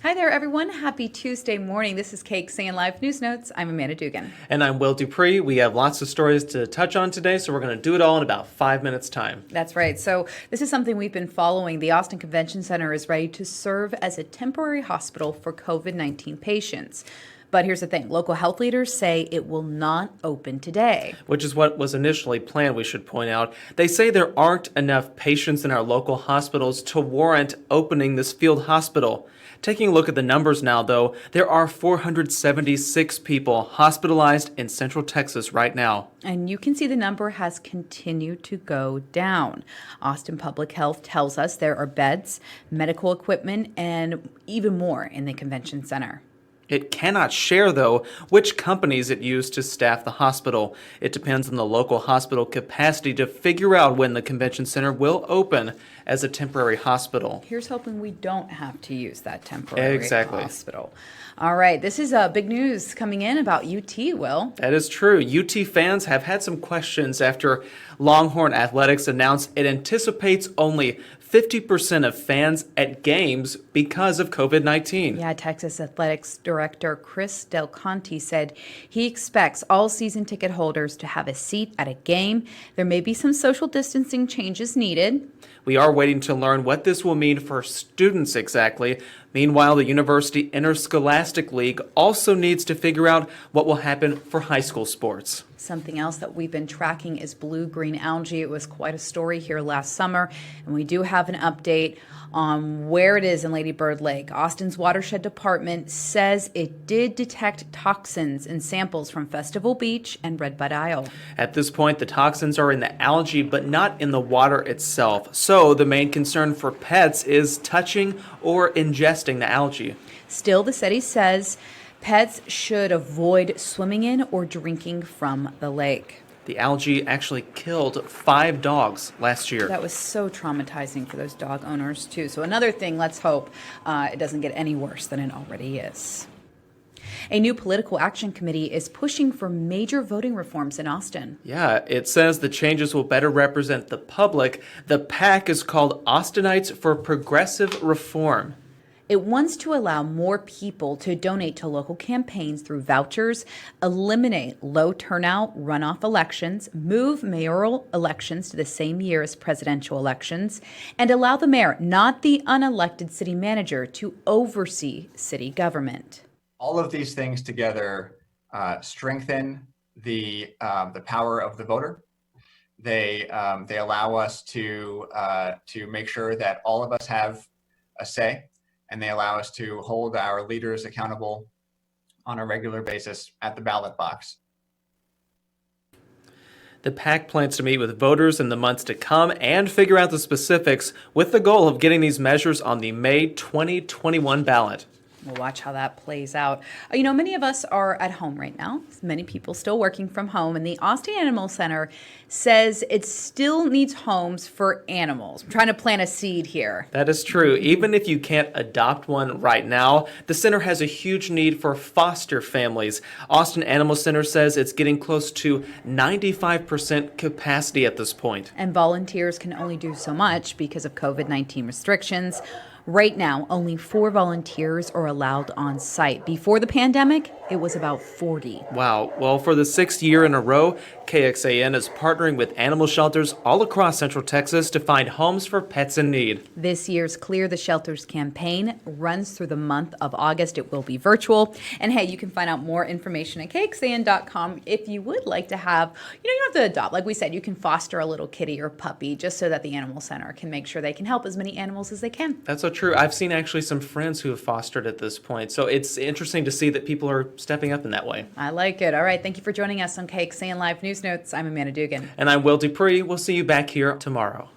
Hi there, everyone. Happy Tuesday morning. This is KXAN Live News Notes. I'm Amanda Dugan. And I'm Will DuPree. We have lots of stories to touch on today, so we're going to do it all in about 5 minutes' time. That's right. So this is something we've been following. The Austin Convention Center is ready to serve as a temporary hospital for COVID-19 patients. But here's the thing. Local health leaders say it will not open today. Which is what was initially planned, we should point out. They say there aren't enough patients in our local hospitals to warrant opening this field hospital. Taking a look at the numbers now, though, there are 476 people hospitalized in Central Texas right now. And you can see the number has continued to go down. Austin Public Health tells us there are beds, medical equipment, and even more in the convention center. It cannot share, though, which companies it used to staff the hospital. It depends on the local hospital capacity to figure out when the convention center will open as a temporary hospital. Here's hoping we don't have to use that temporary hospital. All right, this is big news coming in about UT, Will. That is true. UT fans have had some questions after Longhorn Athletics announced it anticipates only 50% of fans at games because of COVID-19. Yeah, Texas Athletics Director Chris Del Conte said he expects all season ticket holders to have a seat at a game. There may be some social distancing changes needed. We are waiting to learn what this will mean for students exactly. Meanwhile, the University Interscholastic League also needs to figure out what will happen for high school sports. Something else that we've been tracking is blue-green algae. It was quite a story here last summer, and we do have an update on where it is in Lady Bird Lake. Austin's watershed department says it did detect toxins in samples from Festival Beach and Redbud Isle. At this point, the toxins are in the algae, but not in the water itself. So the main concern for pets is touching or ingesting the algae. Still, the city says pets should avoid swimming in or drinking from the lake. The algae actually killed 5 dogs last year. That was so traumatizing for those dog owners, too. So another thing, let's hope it doesn't get any worse than it already is. A new political action committee is pushing for major voting reforms in Austin. Yeah, it says the changes will better represent the public. The PAC is called Austinites for Progressive Reform. It wants to allow more people to donate to local campaigns through vouchers, eliminate low turnout runoff elections, move mayoral elections to the same year as presidential elections, and allow the mayor, not the unelected city manager, to oversee city government. All of these things together strengthen the power of the voter. They allow us to make sure that all of us have a say, and they allow us to hold our leaders accountable on a regular basis at the ballot box. The PAC plans to meet with voters in the months to come and figure out the specifics with the goal of getting these measures on the May 2021 ballot. We'll watch how that plays out. You know, many of us are at home right now. Many people still working from home. And the Austin Animal Center says it still needs homes for animals. I'm trying to plant a seed here. That is true. Even if you can't adopt one right now, the center has a huge need for foster families. Austin Animal Center says it's getting close to 95% capacity at this point. And volunteers can only do so much because of COVID-19 restrictions. Right now, only 4 volunteers are allowed on site. Before the pandemic, it was about 40. Wow. Well, for the 6th year in a row, KXAN is partnering with animal shelters all across Central Texas to find homes for pets in need. This year's Clear the Shelters campaign runs through the month of August. It will be virtual. And hey, you can find out more information at KXAN.com if you would like to have, you don't have to adopt. Like we said, you can foster a little kitty or puppy just so that the animal center can make sure they can help as many animals as they can. That's so true. I've seen actually some friends who have fostered at this point. So it's interesting to see that people are stepping up in that way. I like it. All right. Thank you for joining us on KXAN Live News Notes. I'm Amanda Dugan. And I'm Will DuPree. We'll see you back here tomorrow.